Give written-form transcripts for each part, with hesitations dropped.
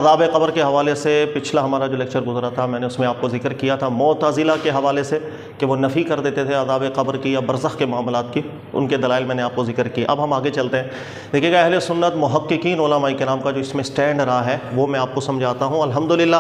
عذاب قبر کے حوالے سے پچھلا ہمارا جو لیکچر گزرا تھا میں نے اس میں آپ کو ذکر کیا تھا معتزلہ کے حوالے سے کہ وہ نفی کر دیتے تھے عذاب قبر کی یا برزخ کے معاملات کی، ان کے دلائل میں نے آپ کو ذکر کیا۔ اب ہم آگے چلتے ہیں۔ دیکھیے گا اہل سنت محققین علماء کرام کا جو اس میں سٹینڈ رہا ہے وہ میں آپ کو سمجھاتا ہوں۔ الحمدللہ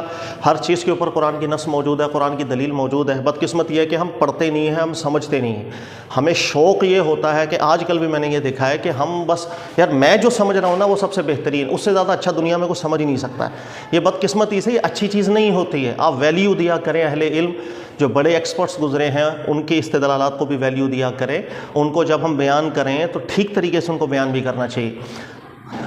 ہر چیز کے اوپر قرآن کی نص موجود ہے، قرآن کی دلیل موجود ہے۔ بدقسمت یہ ہے کہ ہم پڑھتے نہیں ہیں، ہم سمجھتے نہیں ہیں۔ ہمیں شوق یہ ہوتا ہے کہ آج کل بھی میں نے یہ دیکھا ہے کہ ہم بس یار میں جو سمجھ رہا ہوں نا وہ سب سے بہترین، اس سے زیادہ اچھا دنیا میں کوئی سمجھ ہی نہیں سکتا ہے۔ یہ بدقسمتی سے یہ اچھی چیز نہیں ہوتی ہے۔ آپ ویلیو دیا کریں اہل علم جو بڑے ایکسپرٹس گزرے ہیں ان کی استدلالات کو بھی ویلیو دیا کریں، ان کو جب ہم بیان کریں تو ٹھیک طریقے سے ان کو بیان بھی کرنا چاہیے۔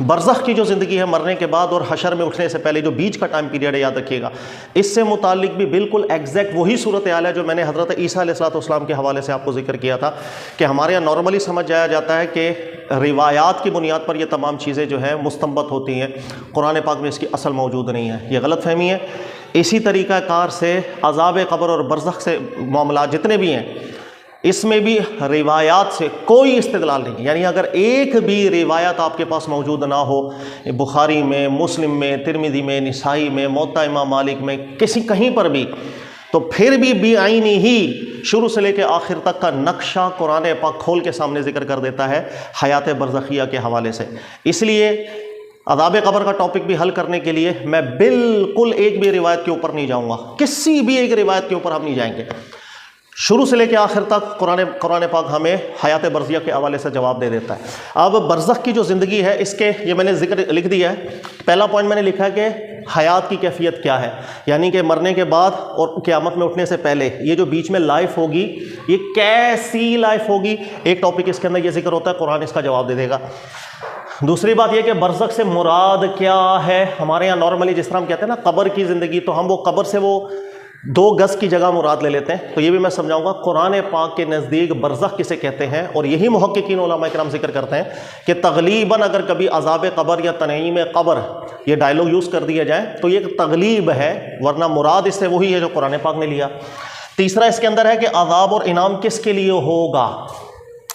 برزخ کی جو زندگی ہے مرنے کے بعد اور حشر میں اٹھنے سے پہلے جو بیچ کا ٹائم پیریڈ ہے یاد رکھیے گا، اس سے متعلق بھی بالکل ایگزیکٹ وہی صورتحال ہے جو میں نے حضرت عیسیٰ علیہ السلام کے حوالے سے آپ کو ذکر کیا تھا کہ ہمارے یہاں نارملی سمجھ جایا جاتا ہے کہ روایات کی بنیاد پر یہ تمام چیزیں جو ہے مستنبط ہوتی ہیں، قرآن پاک میں اس کی اصل موجود نہیں ہے، یہ غلط فہمی ہے۔ اسی طریقہ کار سے عذاب قبر اور برزخ سے معاملات جتنے بھی ہیں اس میں بھی روایات سے کوئی استدلال نہیں، یعنی اگر ایک بھی روایت آپ کے پاس موجود نہ ہو، بخاری میں، مسلم میں، ترمذی میں، نسائی میں، موطا امام مالک میں، کہیں پر بھی، تو پھر بھی بعینی ہی شروع سے لے کے آخر تک کا نقشہ قرآن پاک کھول کے سامنے ذکر کر دیتا ہے حیات برزخیہ کے حوالے سے۔ اس لیے عذاب قبر کا ٹاپک بھی حل کرنے کے لیے میں بالکل ایک بھی روایت کے اوپر نہیں جاؤں گا، کسی بھی ایک روایت کے اوپر ہم نہیں جائیں گے۔ شروع سے لے کے آخر تک قرآن پاک ہمیں حیات برزخیہ کے حوالے سے جواب دے دیتا ہے۔ اب برزخ کی جو زندگی ہے اس کے یہ میں نے ذکر لکھ دیا ہے۔ پہلا پوائنٹ میں نے لکھا ہے کہ حیات کی کیفیت کیا ہے، یعنی کہ مرنے کے بعد اور قیامت میں اٹھنے سے پہلے یہ جو بیچ میں لائف ہوگی یہ کیسی لائف ہوگی، ایک ٹاپک اس کے اندر یہ ذکر ہوتا ہے، قرآن اس کا جواب دے دے گا۔ دوسری بات یہ کہ برزخ سے مراد کیا ہے۔ ہمارے یہاں نارملی جس طرح ہم کہتے ہیں نا قبر کی زندگی، تو ہم وہ قبر سے وہ 2 گز کی جگہ مراد لے لیتے ہیں، تو یہ بھی میں سمجھاؤں گا قرآن پاک کے نزدیک برزخ کسے کہتے ہیں، اور یہی محققین علماء کرام ذکر کرتے ہیں کہ تغلیباً اگر کبھی عذاب قبر یا تنعیم قبر یہ ڈائلاگ یوز کر دیا جائے تو یہ ایک تغلیب ہے، ورنہ مراد اس سے وہی ہے جو قرآن پاک نے لیا۔ تیسرا اس کے اندر ہے کہ عذاب اور انعام کس کے لیے ہوگا،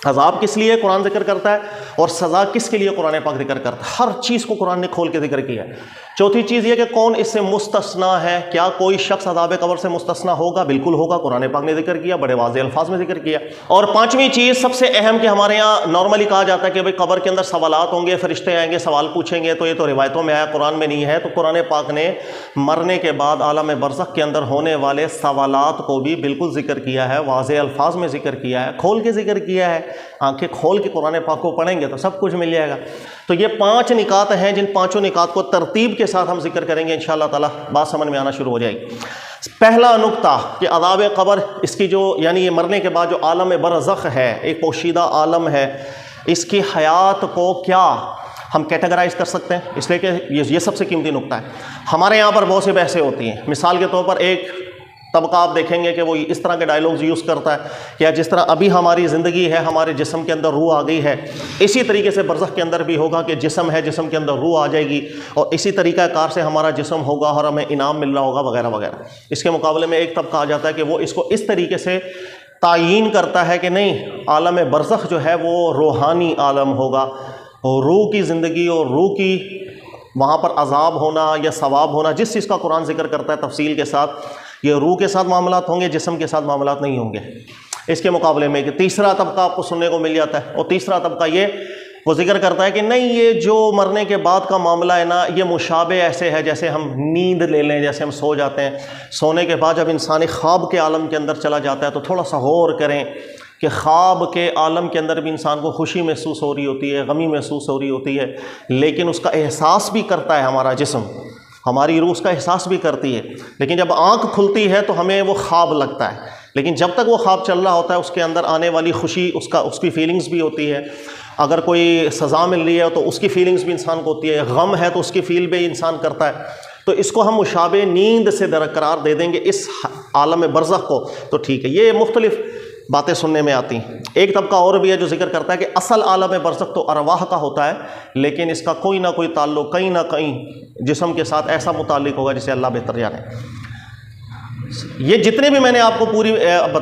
عذاب کس لیے قرآن ذکر کرتا ہے اور سزا کس کے لیے قرآن پاک ذکر کرتا ہے، ہر چیز کو قرآن نے کھول کے ذکر کیا ہے۔ چوتھی چیز یہ کہ کون اس سے مستثنا ہے، کیا کوئی شخص عذاب قبر سے مستثنا ہوگا، بالکل ہوگا، قرآن پاک نے ذکر کیا، بڑے واضح الفاظ میں ذکر کیا۔ اور پانچویں چیز سب سے اہم کہ ہمارے یہاں نارملی کہا جاتا ہے کہ بھئی قبر کے اندر سوالات ہوں گے، فرشتے آئیں گے سوال پوچھیں گے، تو یہ تو روایتوں میں آیا، قرآن میں نہیں ہے۔ تو قرآن پاک نے مرنے کے بعد عالم برزخ کے اندر ہونے والے سوالات کو بھی بالکل ذکر کیا ہے، واضح الفاظ میں ذکر کیا ہے، کھول کے ذکر کیا ہے۔ آنکھیں کھول کے قرآن پاک کو پڑھیں گے تو سب کچھ مل جائے گا۔ تو یہ 5 نکات ہیں جن 5 نکات کو ترتیب کے ساتھ ہم ذکر کریں گے انشاءاللہ تعالیٰ، بات سمجھ میں آنا شروع ہو جائے گی۔ پہلا نقطہ کہ عذاب قبر اس کی جو یعنی یہ مرنے کے بعد جو عالم برزخ ہے، ایک پوشیدہ عالم ہے، اس کی حیات کو کیا ہم کیٹیگرائز کر سکتے ہیں، اس لیے کہ یہ سب سے قیمتی نقطہ ہے۔ ہمارے یہاں پر بہت سی بحثیں ہوتی ہیں، مثال کے طور پر ایک طبقہ آپ دیکھیں گے کہ وہ اس طرح کے ڈائلاگز یوز کرتا ہے کہ جس طرح ابھی ہماری زندگی ہے، ہمارے جسم کے اندر روح آ گئی ہے، اسی طریقے سے برزخ کے اندر بھی ہوگا کہ جسم ہے، جسم کے اندر روح آ جائے گی، اور اسی طریقہ کار سے ہمارا جسم ہوگا اور ہمیں انعام مل رہا ہوگا وغیرہ وغیرہ۔ اس کے مقابلے میں ایک طبقہ آ جاتا ہے کہ وہ اس کو اس طریقے سے تعیین کرتا ہے کہ نہیں، عالم برزخ جو ہے وہ روحانی عالم ہوگا، اور روح کی زندگی اور روح کی وہاں پر عذاب ہونا یا ثواب ہونا جس چیز کا قرآن ذکر کرتا ہے تفصیل کے ساتھ، یہ روح کے ساتھ معاملات ہوں گے، جسم کے ساتھ معاملات نہیں ہوں گے۔ اس کے مقابلے میں کہ تیسرا طبقہ آپ کو سننے کو مل جاتا ہے، اور تیسرا طبقہ یہ وہ ذکر کرتا ہے کہ نہیں، یہ جو مرنے کے بعد کا معاملہ ہے نا، یہ مشابہ ایسے ہے جیسے ہم نیند لے لیں، جیسے ہم سو جاتے ہیں، سونے کے بعد جب انسان خواب کے عالم کے اندر چلا جاتا ہے تو تھوڑا سا غور کریں کہ خواب کے عالم کے اندر بھی انسان کو خوشی محسوس ہو رہی ہوتی ہے، غمی محسوس ہو رہی ہوتی ہے، لیکن اس کا احساس بھی کرتا ہے ہمارا جسم، ہماری روح اس کا احساس بھی کرتی ہے، لیکن جب آنکھ کھلتی ہے تو ہمیں وہ خواب لگتا ہے، لیکن جب تک وہ خواب چل رہا ہوتا ہے اس کے اندر آنے والی خوشی، اس کی فیلنگز بھی ہوتی ہے، اگر کوئی سزا مل رہی ہے تو اس کی فیلنگز بھی انسان کو ہوتی ہے، غم ہے تو اس کی فیل بھی انسان کرتا ہے۔ تو اس کو ہم مشابہ نیند سے درقرار دے دیں گے اس عالم برزخ کو، تو ٹھیک ہے۔ یہ مختلف باتیں سننے میں آتی ہیں۔ ایک طبقہ اور بھی ہے جو ذکر کرتا ہے کہ اصل عالم برزخ تو ارواح کا ہوتا ہے، لیکن اس کا کوئی نہ کوئی تعلق کہیں نہ کہیں جسم کے ساتھ ایسا متعلق ہوگا جسے اللہ بہتر جانے۔ یہ جتنے بھی میں نے آپ کو پوری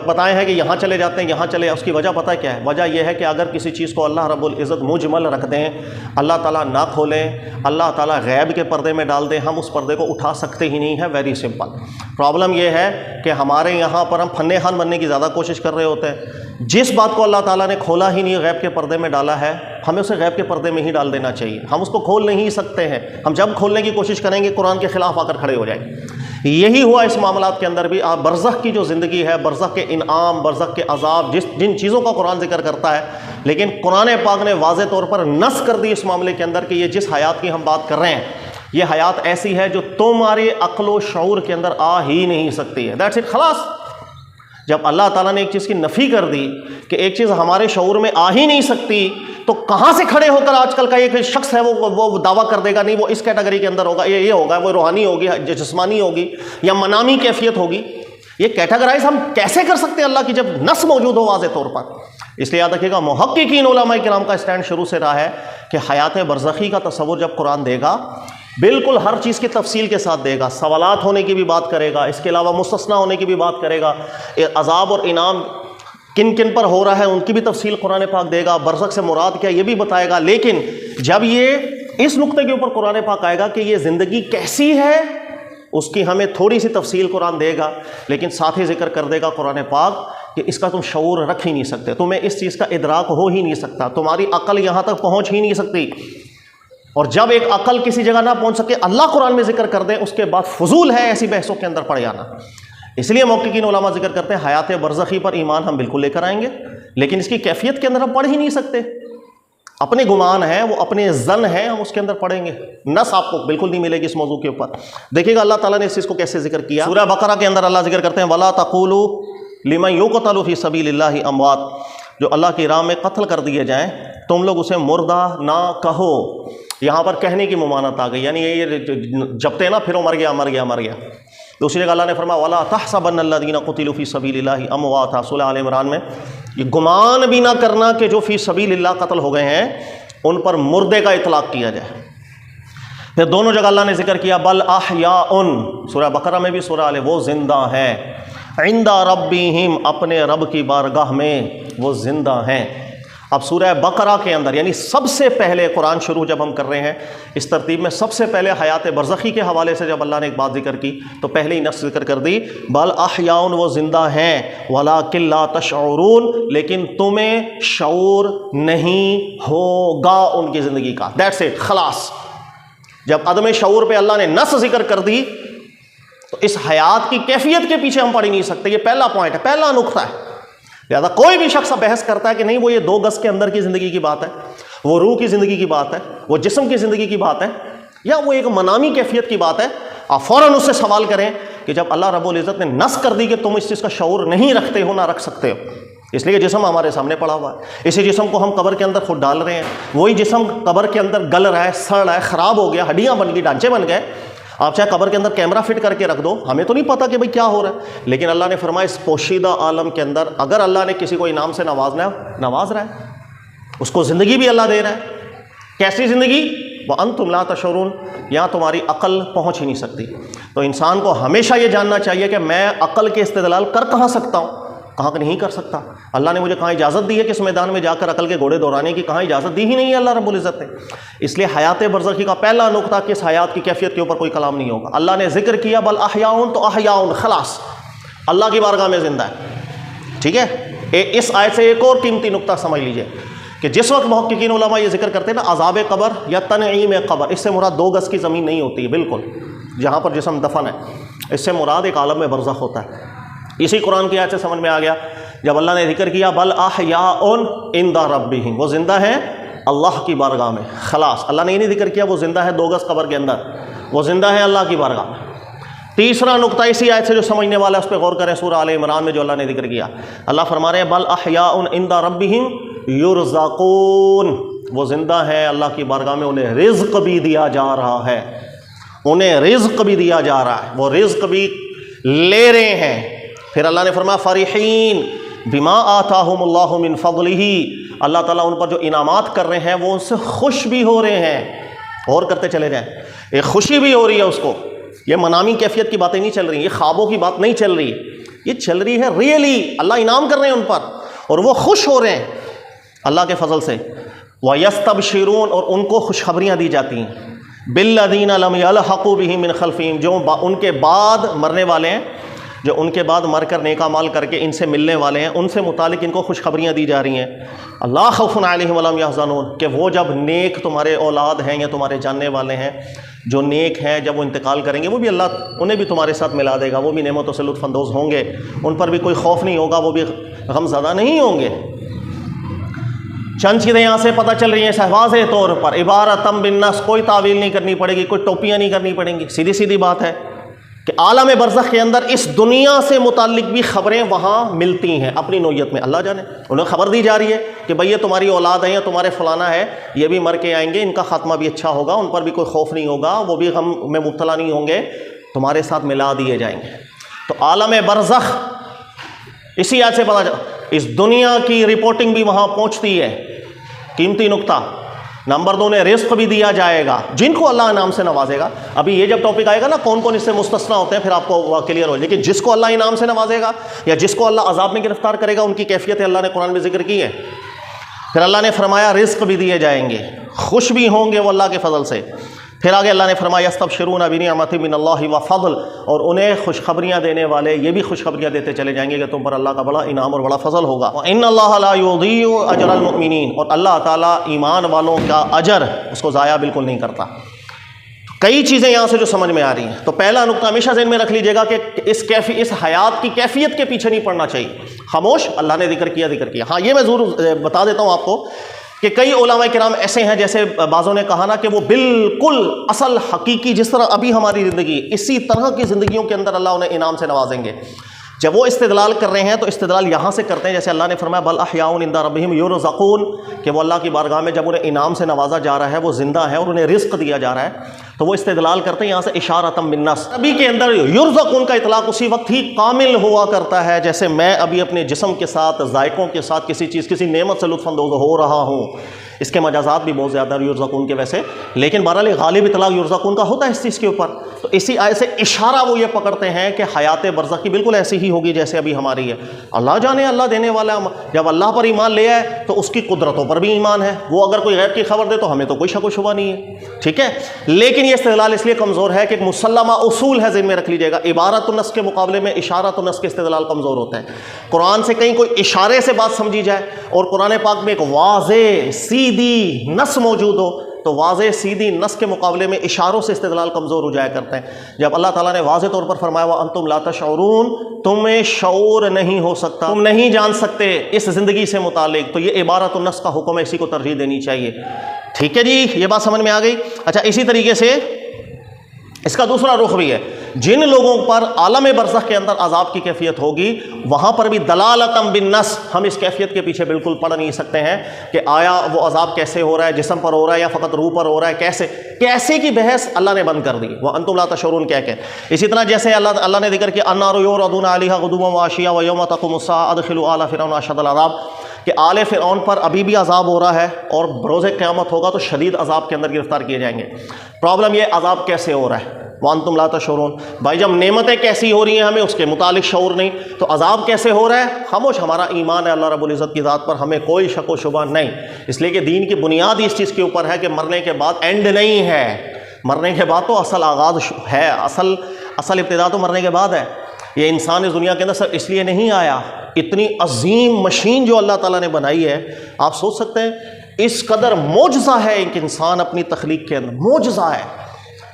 بتائے ہیں کہ یہاں چلے جاتے ہیں یہاں چلے، اس کی وجہ پتہ کیا ہے؟ وجہ یہ ہے کہ اگر کسی چیز کو اللہ رب العزت مجمل رکھ دیں، اللہ تعالیٰ نہ کھولیں، اللہ تعالیٰ غیب کے پردے میں ڈال دیں، ہم اس پردے کو اٹھا سکتے ہی نہیں ہے. Very simple. پرابلم یہ ہے کہ ہمارے یہاں پر ہم فن خان بننے کی زیادہ کوشش کر رہے ہوتے ہیں. جس بات کو اللہ تعالیٰ نے کھولا ہی نہیں، غیب کے پردے میں ڈالا ہے، ہمیں اسے غیب کے پردے میں ہی ڈال دینا چاہیے. ہم اس کو کھول نہیں سکتے ہیں. ہم جب کھولنے کی کوشش کریں گے قرآن کے خلاف آ کر کھڑے ہو جائیں گے. یہی ہوا اس معاملات کے اندر بھی. آپ برزخ کی جو زندگی ہے، برزخ کے انعام، برزخ کے عذاب، جن چیزوں کا قرآن ذکر کرتا ہے، لیکن قرآن پاک نے واضح طور پر نص کر دی اس معاملے کے اندر کہ یہ جس حیات کی ہم بات کر رہے ہیں، یہ حیات ایسی ہے جو تمہاری عقل و شعور کے اندر آ ہی نہیں سکتی ہے. That's it. خلاص. جب اللہ تعالیٰ نے ایک چیز کی نفی کر دی کہ ایک چیز ہمارے شعور میں آ ہی نہیں سکتی، تو کہاں سے کھڑے ہو کر آج کل کا ایک شخص ہے وہ دعویٰ کر دے گا نہیں وہ اس کیٹیگری کے اندر ہوگا، یہ ہوگا، وہ روحانی ہوگی، جسمانی ہوگی، یا منامی کیفیت ہوگی. یہ کیٹیگرائز ہم کیسے کر سکتے ہیں اللہ کی جب نص موجود ہو واضح طور پر؟ اس لیے یاد رکھیے گا، محققین علماء کرام کا اسٹینڈ شروع سے رہا ہے کہ حیات برزخی کا تصور جب قرآن دے گا، بالکل ہر چیز کی تفصیل کے ساتھ دے گا. سوالات ہونے کی بھی بات کرے گا، اس کے علاوہ مستثنا ہونے کی بھی بات کرے گا، عذاب اور انعام کن کن پر ہو رہا ہے ان کی بھی تفصیل قرآن پاک دے گا، برزخ سے مراد کیا یہ بھی بتائے گا. لیکن جب یہ اس نقطے کے اوپر قرآن پاک آئے گا کہ یہ زندگی کیسی ہے، اس کی ہمیں تھوڑی سی تفصیل قرآن دے گا، لیکن ساتھ ہی ذکر کر دے گا قرآن پاک کہ اس کا تم شعور رکھ ہی نہیں سکتے، تمہیں اس چیز کا ادراک ہو ہی نہیں سکتا، تمہاری عقل یہاں تک پہنچ ہی نہیں سکتی. اور جب ایک عقل کسی جگہ نہ پہنچ سکے، اللہ قرآن میں ذکر کر دے، اس کے بعد فضول ہے ایسی بحثوں کے اندر پڑ جانا. اس لیے محققین علماء ذکر کرتے ہیں حیات برزخی پر ایمان ہم بالکل لے کر آئیں گے، لیکن اس کی کیفیت کے اندر ہم پڑھ ہی نہیں سکتے. اپنے گمان ہیں، وہ اپنے ظن ہیں، ہم اس کے اندر پڑھیں گے. نص آپ کو بالکل نہیں ملے گی اس موضوع کے اوپر. دیکھیے گا اللہ تعالیٰ نے اس چیز کو کیسے ذکر کیا. سورہ بقرہ کے اندر اللہ ذکر کرتے ہیں وَلَا تَقُولُوا لِمَن يُقْتَلُ فِي سَبِيلِ اللَّهِ أَمْوَاتٌ، جو اللہ کی راہ میں قتل کر دیے جائیں تم لوگ اسے مردہ نہ کہو. یہاں پر کہنے کی ممانعت آ گئی، یعنی یہ جبتے نا پھرو مر گیا مر گیا مر گیا. دوسری جگہ اللہ نے فرمایا وَلَا تَحْسَبَنَّ الَّذِينَ قُتِلُوا فِي سَبِيلِ اللَّهِ أَمْوَاتًا. سورہ آل عمران میں یہ گمان بھی نہ کرنا کہ جو فی سبیل اللہ قتل ہو گئے ہیں ان پر مردے کا اطلاق کیا جائے. پھر دونوں جگہ اللہ نے ذکر کیا بل احیاء، سورہ بقرہ میں بھی سورہ آل، وہ زندہ ہیں، عند ربہم، اپنے رب کی بارگاہ میں وہ زندہ ہیں. اب سورہ بقرہ کے اندر یعنی سب سے پہلے قرآن شروع جب ہم کر رہے ہیں اس ترتیب میں، سب سے پہلے حیات برزخی کے حوالے سے جب اللہ نے ایک بات ذکر کی تو پہلے ہی نفس ذکر کر دی بل احیاء، وہ زندہ ہیں، ولکن لا تشعرون، لیکن تمہیں شعور نہیں ہوگا ان کی زندگی کا. That's it. خلاص. جب عدم شعور پہ اللہ نے نص ذکر کر دی تو اس حیات کی کیفیت کے پیچھے ہم پڑھ ہی نہیں سکتے. یہ پہلا پوائنٹ ہے، پہلا نقطہ ہے. لہٰذا کوئی بھی شخص بحث کرتا ہے کہ نہیں وہ یہ 2 گز کے اندر کی زندگی کی بات ہے، وہ روح کی زندگی کی بات ہے، وہ جسم کی زندگی کی بات ہے، یا وہ ایک منامی کیفیت کی بات ہے، آپ فوراً اس سے سوال کریں کہ جب اللہ رب العزت نے نص کر دی کہ تم اس چیز کا شعور نہیں رکھتے ہو نہ رکھ سکتے ہو، اس لیے جسم ہمارے سامنے پڑا ہوا ہے، اسی جسم کو ہم قبر کے اندر خود ڈال رہے ہیں، وہی جسم قبر کے اندر گل رہا ہے، سڑ رہا ہے، خراب ہو گیا، ہڈیاں بن گئی، ڈھانچے بن گئے. آپ چاہے قبر کے اندر کیمرہ فٹ کر کے رکھ دو، ہمیں تو نہیں پتا کہ بھئی کیا ہو رہا ہے، لیکن اللہ نے فرمایا اس پوشیدہ عالم کے اندر اگر اللہ نے کسی کو انعام سے نواز رہا ہے، اس کو زندگی بھی اللہ دے رہا ہے. کیسی زندگی؟ وَأَنْتُمْ لَا تَشْعُرُونَ. یہاں تمہاری عقل پہنچ ہی نہیں سکتی. تو انسان کو ہمیشہ یہ جاننا چاہیے کہ میں عقل کے استدلال کر کہاں سکتا ہوں، کہاں کہ نہیں کر سکتا. اللہ نے مجھے کہاں اجازت دی ہے کہ اس میدان میں جا کر عقل کے گھوڑے دوڑانے کی؟ کہاں اجازت دی ہی نہیں ہے اللہ رب العزت نے. اس لیے حیات برزخی کا پہلا نقطہ کہ اس حیات کی کیفیت کے اوپر کوئی کلام نہیں ہوگا. اللہ نے ذکر کیا بل احیاء، تو احیاء، خلاص، اللہ کی بارگاہ میں زندہ ہے. ٹھیک ہے. اس آیت سے ایک اور قیمتی نقطہ سمجھ لیجئے کہ جس وقت محققین علماء یہ ذکر کرتے ہیں نا عذاب قبر یا تنعیم قبر، اس سے مراد 2 گز کی زمین نہیں ہوتی ہے بالکل جہاں پر جسم دفن ہے، اس سے مراد ایک عالم میں برزخ ہوتا ہے. اسی قرآن کی آیت سے سمجھ میں آ گیا جب اللہ نے ذکر کیا بل احیاء عند ربہم، وہ زندہ ہیں اللہ کی بارگاہ میں. خلاص. اللہ نے یہ نہیں ذکر کیا وہ زندہ ہے 2 گز قبر کے اندر، وہ زندہ ہے اللہ کی بارگاہ میں. تیسرا نقطہ اسی آیت سے جو سمجھنے والا ہے اس پہ غور کریں. سورہ آل عمران میں جو اللہ نے ذکر کیا، اللہ فرما رہے ہیں بل احیاء عند ربہم یرزقون، وہ زندہ ہے اللہ کی بارگاہ میں، انہیں رزق بھی دیا جا رہا ہے، انہیں رزق بھی دیا جا رہا ہے، وہ رزق بھی لے رہے ہیں. پھر اللہ نے فرمایا فرحین بما آتاہم اللہ من فضلہ، اللہ تعالیٰ ان پر جو انعامات کر رہے ہیں وہ ان سے خوش بھی ہو رہے ہیں. اور کرتے چلے جائیں، ایک خوشی بھی ہو رہی ہے اس کو یہ منامی کیفیت کی باتیں نہیں چل رہی، یہ خوابوں کی بات نہیں چل رہی، یہ چل رہی ہے ریئلی اللہ انعام کر رہے ہیں ان پر اور وہ خوش ہو رہے ہیں اللہ کے فضل سے۔ وَيَسْتَبْشِرُونَ اور ان کو خوشخبریاں دی جاتی ہیں، بِالَّذِينَ لَمْ يَلْحَقُوا بِهِم مِّن خَلْفِهِم جو ان کے بعد مرنے والے ہیں، جو ان کے بعد مر کر نیک اعمال کر کے ان سے ملنے والے ہیں، ان سے متعلق ان کو خوشخبریاں دی جا رہی ہیں۔ اللہ خوف علیہم ولا هم يحزنون کہ وہ جب نیک تمہارے اولاد ہیں یا تمہارے جاننے والے ہیں جو نیک ہیں، جب وہ انتقال کریں گے وہ بھی اللہ انہیں بھی تمہارے ساتھ ملا دے گا، وہ بھی نعمتوں سے لطف اندوز ہوں گے، ان پر بھی کوئی خوف نہیں ہوگا، وہ بھی غم زدہ نہیں ہوں گے۔ چند چیزیں یہاں سے پتہ چل رہی ہیں واضح طور پر، عبارتم بالنص، کوئی تعویل نہیں کرنی پڑے گی، کوئی ٹوپیاں نہیں کرنی پڑیں گی، سیدھی سیدھی بات ہے کہ عالم برزخ کے اندر اس دنیا سے متعلق بھی خبریں وہاں ملتی ہیں اپنی نوعیت میں، اللہ جانے انہیں خبر دی جا رہی ہے کہ بھئی یہ تمہاری اولاد ہے یا تمہارے فلانا ہے، یہ بھی مر کے آئیں گے، ان کا خاتمہ بھی اچھا ہوگا، ان پر بھی کوئی خوف نہیں ہوگا، وہ بھی غم میں مبتلا نہیں ہوں گے، تمہارے ساتھ ملا دیے جائیں گے۔ تو عالم برزخ اسی آیت سے پتہ چلا، اس دنیا کی رپورٹنگ بھی وہاں پہنچتی ہے۔ قیمتی نقطہ نمبر 2 نے رزق بھی دیا جائے گا جن کو اللہ انعام سے نوازے گا۔ ابھی یہ جب ٹاپک آئے گا نا کون کون اس سے مستثنا ہوتے ہیں پھر آپ کو کلیئر ہو، لیکن جس کو اللہ انعام سے نوازے گا یا جس کو اللہ عذاب میں گرفتار کرے گا ان کی کیفیت اللہ نے قرآن میں ذکر کی ہے۔ پھر اللہ نے فرمایا رزق بھی دیے جائیں گے، خوش بھی ہوں گے وہ اللہ کے فضل سے۔ پھر آگے اللہ نے فرمایا یستبشرون بنعمت من اللہ وفضل اور انہیں خوشخبریاں دینے والے یہ بھی خوشخبریاں دیتے چلے جائیں گے کہ تم پر اللہ کا بڑا انعام اور بڑا فضل ہوگا۔ وَإِنَّ اللَّهَ لَا يُضِيعُ أَجْرَ الْمُؤْمِنِينَ اور اللہ تعالیٰ ایمان والوں کا اجر اس کو ضائع بالکل نہیں کرتا۔ کئی چیزیں یہاں سے جو سمجھ میں آ رہی ہیں، تو پہلا نقطہ ہمیشہ ذہن میں رکھ لیجیے گا کہ اس حیات کی کیفیت کے پیچھے نہیں پڑنا چاہیے۔ خاموش اللہ نے ذکر کیا۔ ہاں یہ میں ضرور بتا دیتا ہوں آپ کو کہ کئی علماء کرام ایسے ہیں جیسے بعضوں نے کہا نا کہ وہ بالکل اصل حقیقی جس طرح ابھی ہماری زندگی اسی طرح کی زندگیوں کے اندر اللہ انہیں انعام سے نوازیں گے۔ جب وہ استدلال کر رہے ہیں تو استدلال یہاں سے کرتے ہیں جیسے اللہ نے فرمایا بل احیاء عند ربہم یرزقون کہ وہ اللہ کی بارگاہ میں جب انہیں انعام سے نوازا جا رہا ہے وہ زندہ ہے اور انہیں رزق دیا جا رہا ہے تو وہ استدلال کرتے ہیں یہاں سے اشارۃ بالنص۔ نبی کے اندر یرزقون کا اطلاق اسی وقت ہی کامل ہوا کرتا ہے جیسے میں ابھی اپنے جسم کے ساتھ ذائقوں کے ساتھ کسی نعمت سے لطف اندوز ہو رہا ہوں۔ اس کے مجازات بھی بہت زیادہ یرزقون کے ویسے، لیکن بہرحال غالب اطلاق یرزقون کا ہوتا ہے اس چیز کے اوپر۔ تو اسی آیت سے اشارہ وہ یہ پکڑتے ہیں کہ حیات برزخ کی بالکل ایسی ہی ہوگی جیسے ابھی ہماری ہے۔ اللہ جانے اللہ دینے والا، جب اللہ پر ایمان لے آئے تو اس کی قدرتوں پر بھی ایمان ہے، وہ اگر کوئی غیب کی خبر دے تو ہمیں تو کوئی شک و شبہ نہیں ہے، ٹھیک ہے۔ لیکن یہ استدلال اس لیے کمزور ہے کہ ایک مسلمہ اصول ہے، ذہن میں رکھ لیجیے گا، عبارت النص کے مقابلے میں اشارت النص کے استدلال کمزور ہوتا ہے۔ قرآن سے کہیں کوئی اشارے سے بات سمجھی جائے اور قرآن پاک میں ایک واضح سیدھی نص موجود ہو تو واضح سیدھی نص کے مقابلے میں اشاروں سے استدلال کمزور ہو جایا کرتے ہیں۔ جب اللہ تعالیٰ نے واضح طور پر فرمایا وَأَنْتُمْ لَا تَشْعُرُونَ تمہیں شعور نہیں ہو سکتا، تم نہیں جان سکتے اس زندگی سے متعلق، تو یہ عبارت النص کا حکم ہے، اسی کو ترجیح دینی چاہیے، ٹھیک ہے جی، یہ بات سمجھ میں آ گئی۔ اچھا اسی طریقے سے اس کا دوسرا رخ بھی ہے، جن لوگوں پر عالم برزخ کے اندر عذاب کی کیفیت ہوگی وہاں پر بھی دلالتم بالنص، ہم اس کیفیت کے پیچھے بالکل پڑھ نہیں سکتے ہیں کہ آیا وہ عذاب کیسے ہو رہا ہے، جسم پر ہو رہا ہے یا فقط روح پر ہو رہا ہے، کیسے کی بحث اللہ نے بند کر دی، وَأَنْتُمْ لَا تَشْعُرُونَ کہہ کے۔ اسی طرح جیسے اللہ نے ذکر کیا النَّارُ يُعْرَضُونَ عَلَيْهَا غُدُوًّا وَعَشِيًّا وَيَوْمَ تَقُومُ السَّاعَةُ أَدْخِلُوا آلَ فِرْعَوْنَ أَشَدَّ الْعَذَابِ کہ آل فرعون پر ابھی بھی عذاب ہو رہا ہے اور بروز قیامت ہوگا تو شدید عذاب کے اندر گرفتار کیے جائیں گے۔ پرابلم یہ عذاب کیسے ہو رہا ہے، وَأَنْتُمْ لَا تَشْعُرُونَ، بھائی جب نعمتیں کیسی ہو رہی ہیں ہمیں اس کے متعلق شعور نہیں تو عذاب کیسے ہو رہا ہے؟ خاموش ہمارا ایمان ہے اللہ رب العزت کی ذات پر، ہمیں کوئی شک و شبہ نہیں، اس لیے کہ دین کی بنیاد اس چیز کے اوپر ہے کہ مرنے کے بعد اینڈ نہیں ہے، مرنے کے بعد تو اصل آغاز ہے، اصل ابتدا تو مرنے کے بعد ہے۔ یہ انسان اس دنیا کے اندر صرف اس لیے نہیں آیا، اتنی عظیم مشین جو اللہ تعالیٰ نے بنائی ہے، آپ سوچ سکتے ہیں اس قدر معجزہ ہے ایک انسان اپنی تخلیق کے اندر، معجزہ ہے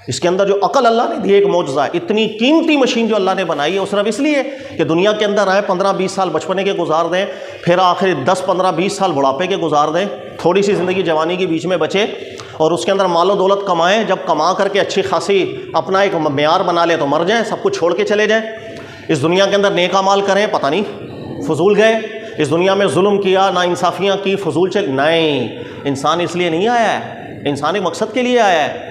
اس کے اندر جو عقل اللہ نے دی، ایک معجزہ ہے، اتنی قیمتی مشین جو اللہ نے بنائی ہے، وہ صرف اس لیے کہ دنیا کے اندر آئے 15-20 سال بچپنے کے گزار دیں، پھر آخر 10-15-20 سال بڑھاپے کے گزار دیں، تھوڑی سی زندگی جوانی کے بیچ میں بچے اور اس کے اندر مال و دولت کمائیں، جب کما کر کے اچھی خاصی اپنا ایک معیار بنا لیں تو مر جائیں، سب کچھ چھوڑ کے چلے جائیں۔ اس دنیا کے اندر نیک اعمال کریں، پتہ نہیں فضول گئے، اس دنیا میں ظلم کیا، ناانصافیاں کی، فضول نہیں، انسان اس لیے نہیں آیا ہے، انسان ایک مقصد کے لیے آیا ہے۔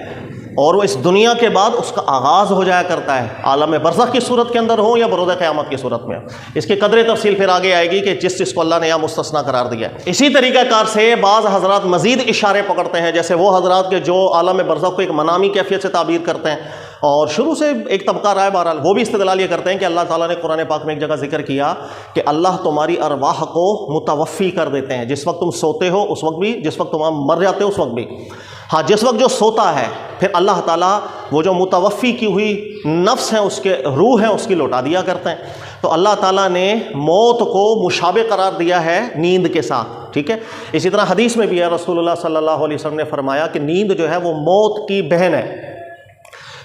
اور وہ اس دنیا کے بعد اس کا آغاز ہو جایا کرتا ہے، عالم برزخ کی صورت کے اندر ہو یا بروز قیامت کی صورت میں. اس کی قدر تفصیل پھر آگے آئے گی کہ جس کو اللہ نے یہاں مستثنا قرار دیا ہے. اسی طریقہ کار سے بعض حضرات مزید اشارے پکڑتے ہیں، جیسے وہ حضرات کے جو عالم برزخ کو ایک منامی کیفیت سے تعبیر کرتے ہیں، اور شروع سے ایک طبقہ رہا ہے بہرحال، وہ بھی استدلال یہ کرتے ہیں کہ اللہ تعالیٰ نے قرآن پاک میں ایک جگہ ذکر کیا کہ اللہ تمہاری ارواح کو متوفی کر دیتے ہیں، جس وقت تم سوتے ہو اس وقت بھی، جس وقت تم مر جاتے ہو اس وقت بھی. ہاں، جس وقت جو سوتا ہے پھر اللہ تعالیٰ وہ جو متوفی کی ہوئی نفس ہیں، اس کے روح ہیں، اس کی لوٹا دیا کرتے ہیں. تو اللہ تعالیٰ نے موت کو مشابہ قرار دیا ہے نیند کے ساتھ. ٹھیک ہے، اسی طرح حدیث میں بھی ہے، رسول اللہ صلی اللہ علیہ وسلم نے فرمایا کہ نیند جو ہے وہ موت کی بہن ہے.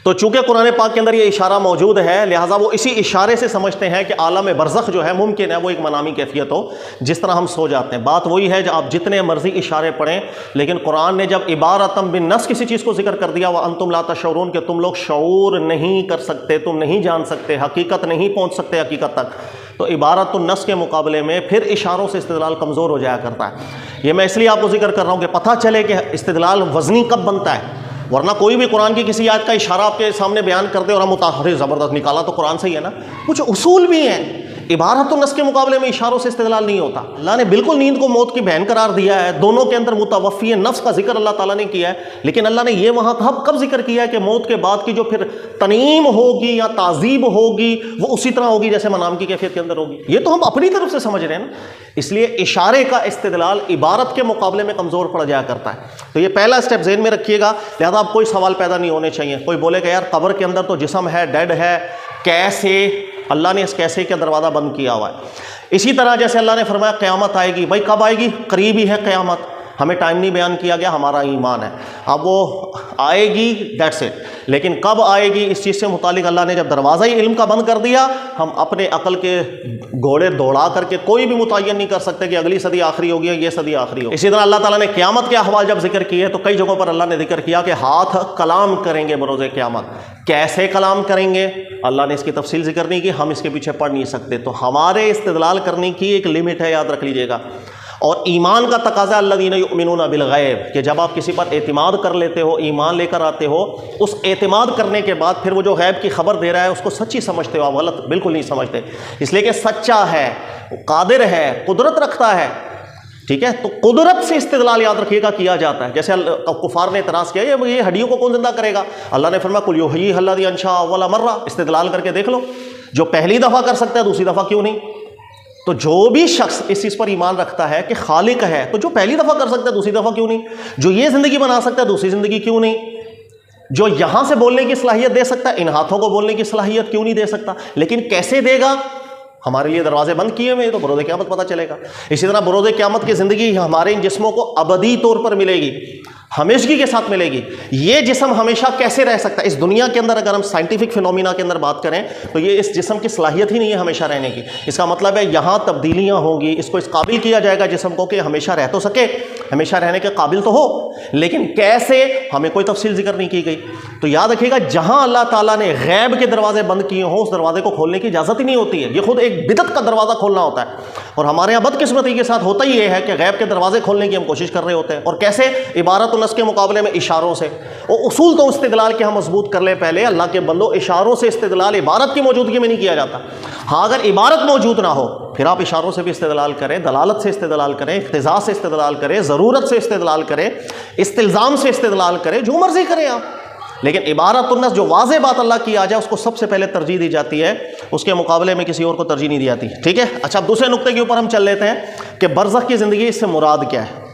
تو چونکہ قرآن پاک کے اندر یہ اشارہ موجود ہے، لہٰذا وہ اسی اشارے سے سمجھتے ہیں کہ عالم برزخ جو ہے ممکن ہے وہ ایک منامی کیفیت ہو جس طرح ہم سو جاتے ہیں. بات وہی ہے، جو آپ جتنے مرضی اشارے پڑھیں، لیکن قرآن نے جب عبارتم بالنص کسی چیز کو ذکر کر دیا، وَأَنْتُمْ لَا تَشْعُرُونَ، کہ تم لوگ شعور نہیں کر سکتے، تم نہیں جان سکتے، حقیقت نہیں پہنچ سکتے حقیقت تک، تو عبارت النص کے مقابلے میں پھر اشاروں سے استدلال کمزور ہو جایا کرتا ہے. یہ میں اس لیے آپ کو ذکر کر رہا ہوں کہ پتہ چلے کہ استدلال وزنی کب بنتا ہے، ورنہ کوئی بھی قرآن کی کسی آیت کا اشارہ آپ کے سامنے بیان کر دے اور ہم متاثر زبردست نکالا تو قرآن سے ہی ہے نا. کچھ اصول بھی ہیں، عبارت النص کے مقابلے میں اشاروں سے استدلال نہیں ہوتا. اللہ نے بالکل نیند کو موت کی بہن قرار دیا ہے، دونوں کے اندر متوفی نفس کا ذکر اللہ تعالیٰ نے کیا ہے، لیکن اللہ نے یہ وہاں کب ذکر کیا ہے کہ موت کے بعد کی جو پھر تنعیم ہوگی یا تعذیب ہوگی وہ اسی طرح ہوگی جیسے منام کی کیفیت کے اندر ہوگی. یہ تو ہم اپنی طرف سے سمجھ رہے ہیں نا، اس لیے اشارے کا استدلال عبارت کے مقابلے میں کمزور پڑ جایا کرتا ہے. تو یہ پہلا اسٹیپ ذہن میں رکھیے گا. لہذا آپ کوئی سوال پیدا نہیں ہونے چاہیے. کوئی بولے کہ یار قبر کے اندر تو جسم ہے، ڈیڈ ہے، کیسے اللہ نے اس کیسے کا دروازہ بند کیا ہوا ہے. اسی طرح جیسے اللہ نے فرمایا قیامت آئے گی، بھائی کب آئے گی؟ قریب ہی ہے قیامت، ہمیں ٹائم نہیں بیان کیا گیا، ہمارا ایمان ہے. اب وہ آئے گی، دیٹس اٹ. لیکن کب آئے گی اس چیز سے متعلق اللہ نے جب دروازہ ہی علم کا بند کر دیا، ہم اپنے عقل کے گھوڑے دوڑا کر کے کوئی بھی متعین نہیں کر سکتے کہ اگلی صدی آخری ہوگی یا یہ صدی آخری ہوگی. اسی طرح اللہ تعالیٰ نے قیامت کے احوال جب ذکر کیے تو کئی جگہوں پر اللہ نے ذکر کیا کہ ہاتھ کلام کریں گے بروز قیامت. کیسے کلام کریں گے اللہ نے اس کی تفصیل ذکر نہیں کی، ہم اس کے پیچھے پڑھ نہیں سکتے. تو ہمارے استدلال کرنے کی ایک لمٹ ہے، یاد رکھ لیجئے گا. اور ایمان کا تقاضا الذین یؤمنون بالغیب، کہ جب آپ کسی پر اعتماد کر لیتے ہو، ایمان لے کر آتے ہو، اس اعتماد کرنے کے بعد پھر وہ جو غیب کی خبر دے رہا ہے اس کو سچی سمجھتے ہو. آپ غلط بالکل نہیں سمجھتے، اس لیے کہ سچا ہے، قادر ہے، قدرت رکھتا ہے. ٹھیک ہے، تو قدرت سے استدلال یاد رکھیے گا کیا جاتا ہے. جیسے کفار نے اعتراض کیا یہ ہڈیوں کو کون زندہ کرے گا؟ اللہ نے فرمایا قل یحییھا الذی انشأ اول مرہ. استدلال کر کے دیکھ لو، جو پہلی دفعہ کر سکتا ہے دوسری دفعہ کیوں نہیں؟ تو جو بھی شخص اس چیز پر ایمان رکھتا ہے کہ خالق ہے، تو جو پہلی دفعہ کر سکتا ہے دوسری دفعہ کیوں نہیں؟ جو یہ زندگی بنا سکتا ہے دوسری زندگی کیوں نہیں؟ جو یہاں سے بولنے کی صلاحیت دے سکتا ہے ان ہاتھوں کو بولنے کی صلاحیت کیوں نہیں دے سکتا؟ لیکن کیسے دے گا؟ ہمارے لیے دروازے بند کیے ہوئے، تو بروز قیامت پتہ چلے گا. اسی طرح بروز قیامت کی زندگی ہمارے ان جسموں کو ابدی طور پر ملے گی، ہمیشگی کے ساتھ ملے گی. یہ جسم ہمیشہ کیسے رہ سکتا ہے اس دنیا کے اندر؟ اگر ہم سائنٹیفک فینومینا کے اندر بات کریں تو یہ اس جسم کی صلاحیت ہی نہیں ہے ہمیشہ رہنے کی. اس کا مطلب ہے یہاں تبدیلیاں ہوں گی، اس کو اس قابل کیا جائے گا جسم کو کہ ہمیشہ رہ تو سکے، ہمیشہ رہنے کے قابل تو ہو، لیکن کیسے ہمیں کوئی تفصیل ذکر نہیں کی گئی. تو یاد رکھیے گا جہاں اللہ تعالیٰ نے غیب کے دروازے بند کیے ہوں اس دروازے کو کھولنے کی اجازت ہی نہیں ہوتی ہے. یہ خود ایک بدعت کا دروازہ کھولنا ہوتا ہے، اور ہمارے یہاں بدقسمتی کے ساتھ ہوتا ہی یہ ہے کہ غیب کے دروازے کھولنے کی ہم کوشش کر رہے ہوتے ہیں. اور کیسے؟ عبارت النص کے مقابلے میں اشاروں سے. وہ اصول تو استدلال کے ہم مضبوط کر لیں پہلے، اللہ کے بندو اشاروں سے استدلال عبارت کی موجودگی میں نہیں کیا جاتا. ہاں اگر عبارت موجود نہ ہو پھر آپ اشاروں سے بھی استدلال کریں، دلالت سے استدلال کریں، اقتضاء سے استدلال کریں، ضرورت سے استدلال کریں، استلزام سے استدلال کریں، جو مرضی کریں آپ. لیکن عبارت النص جو واضح بات اللہ کی آ جائے اس کو سب سے پہلے ترجیح دی جاتی ہے، اس کے مقابلے میں کسی اور کو ترجیح نہیں دی جاتی. ٹھیک ہے، اچھا اب دوسرے نقطے کے اوپر ہم چل لیتے ہیں کہ برزخ کی زندگی اس سے مراد کیا ہے.